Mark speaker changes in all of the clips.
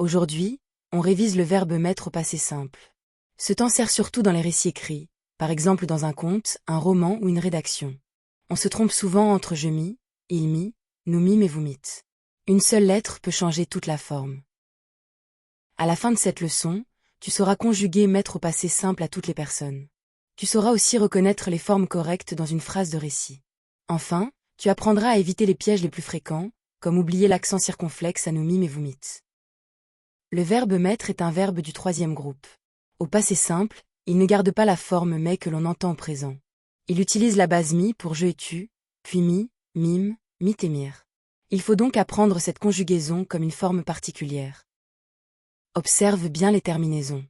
Speaker 1: Aujourd'hui, on révise le verbe mettre au passé simple. Ce temps sert surtout dans les récits écrits, par exemple dans un conte, un roman ou une rédaction. On se trompe souvent entre je mis, il mit, nous mîmes et vous mîtes. Une seule lettre peut changer toute la forme. À la fin de cette leçon, tu sauras conjuguer mettre au passé simple à toutes les personnes. Tu sauras aussi reconnaître les formes correctes dans une phrase de récit. Enfin, tu apprendras à éviter les pièges les plus fréquents, comme oublier l'accent circonflexe à nous mîmes et vous mîtes. Le verbe mettre est un verbe du troisième groupe. Au passé simple, il ne garde pas la forme mais que l'on entend au présent. Il utilise la base mi pour je et tu, puis mi, mime, mit et mire. Il faut donc apprendre cette conjugaison comme une forme particulière. Observe bien les terminaisons.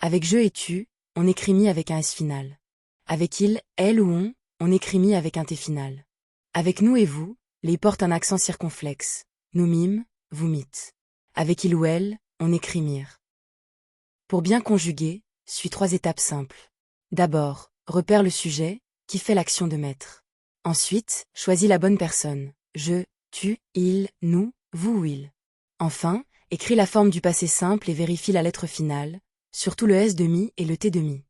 Speaker 1: Avec je et tu, on écrit mi avec un S final. Avec il, elle ou on écrit mi avec un T final. Avec nous et vous, les porte un accent circonflexe. Nous mîmes, vous mîtes. Avec il ou elle, on écrit mire. Pour bien conjuguer, suis 3 étapes simples. D'abord, repère le sujet, qui fait l'action de mettre. Ensuite, choisis la bonne personne. Je, tu, il, nous, vous ou il. Enfin, écris la forme du passé simple et vérifie la lettre finale, surtout le S de mi et le T de mi.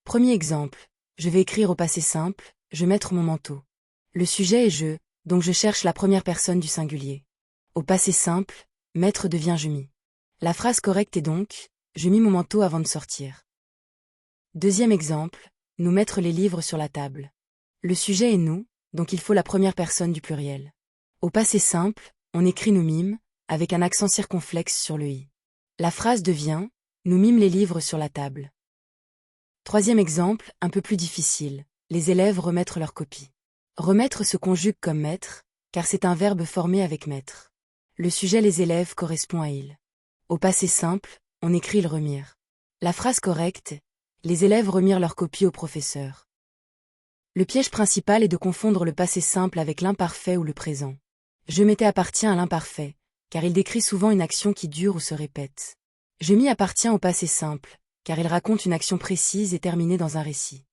Speaker 1: Premier exemple, je vais écrire au passé simple, je mettre mon manteau. Le sujet est je, donc je cherche la première personne du singulier. Au passé simple, mettre devient je mis. La phrase correcte est donc, je mis mon manteau avant de sortir. Deuxième exemple, nous mettre les livres sur la table. Le sujet est nous, donc il faut la première personne du pluriel. Au passé simple, on écrit nous mîmes, avec un accent circonflexe sur le i. La phrase devient, nous mîmes les livres sur la table. Troisième exemple, un peu plus difficile, les élèves remettre leur copie. Remettre se conjugue comme mettre, car c'est un verbe formé avec mettre. Le sujet les élèves correspond à il. Au passé simple, on écrit ils remirent. La phrase correcte, les élèves remirent leur copie au professeur. Le piège principal est de confondre le passé simple avec l'imparfait ou le présent. Je m'étais appartient à l'imparfait, car il décrit souvent une action qui dure ou se répète. Je m'y appartient au passé simple, car il raconte une action précise et terminée dans un récit.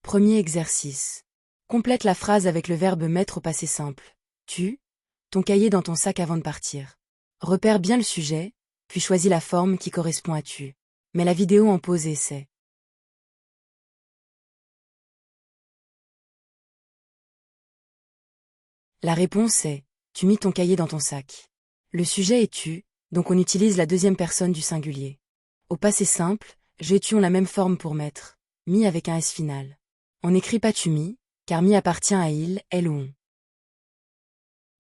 Speaker 1: Premier exercice. Complète la phrase avec le verbe mettre au passé simple. Tu, ton cahier dans ton sac avant de partir. Repère bien le sujet, puis choisis la forme qui correspond à tu. Mets la vidéo en pause et essaie. La réponse est, tu mis ton cahier dans ton sac. Le sujet est tu, donc on utilise la deuxième personne du singulier. Au passé simple, je et tu ont la même forme pour mettre, mis avec un S final. On n'écrit pas tu mis, car mi appartient à il, elle ou on.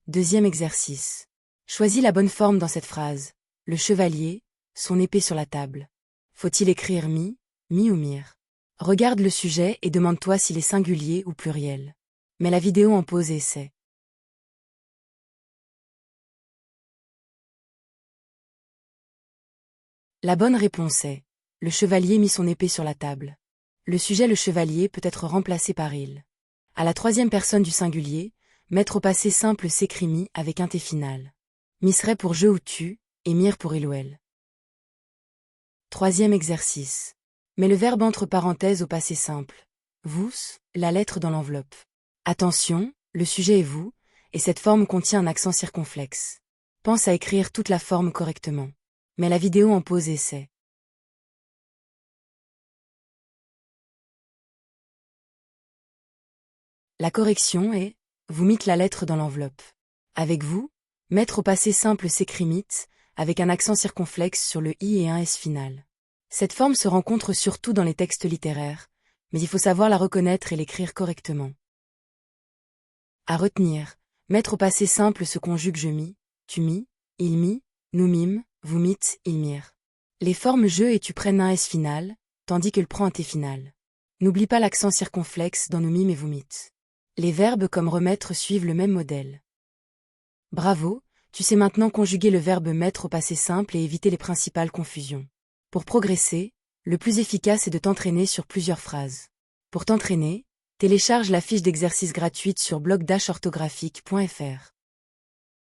Speaker 1: Deuxième exercice. Choisis la bonne forme dans cette phrase. Le chevalier, son épée sur la table. Faut-il écrire mi ou mire? Regarde le sujet et demande-toi s'il est singulier ou pluriel. Mets la vidéo en pause et essaie. La bonne réponse est, le chevalier mit son épée sur la table. Le sujet le chevalier peut être remplacé par il. À la troisième personne du singulier, mettre au passé simple s'écrit mi avec un T final. Mi serait pour je ou tu, et mire pour il ou elle. Troisième exercice. Mets le verbe entre parenthèses au passé simple. Vous, la lettre dans l'enveloppe. Attention, le sujet est vous, et cette forme contient un accent circonflexe. Pense à écrire toute la forme correctement. Mets la vidéo en pause et essaie. La correction est, vous mîtes la lettre dans l'enveloppe. Avec vous, mettre au passé simple s'écrit mîtes, avec un accent circonflexe sur le i et un S final. Cette forme se rencontre surtout dans les textes littéraires, mais il faut savoir la reconnaître et l'écrire correctement. À retenir, mettre au passé simple se conjugue je mis, tu mis, il mit, nous mîmes, vous mîtes, ils mirent. Les formes je et tu prennent un S final, tandis qu'elle prend un T final. N'oublie pas l'accent circonflexe dans nous mîmes et vous mîtes. Les verbes comme remettre suivent le même modèle. Bravo, tu sais maintenant conjuguer le verbe mettre au passé simple et éviter les principales confusions. Pour progresser, le plus efficace est de t'entraîner sur plusieurs phrases. Pour t'entraîner, télécharge la fiche d'exercice gratuite sur blog-orthographique.fr.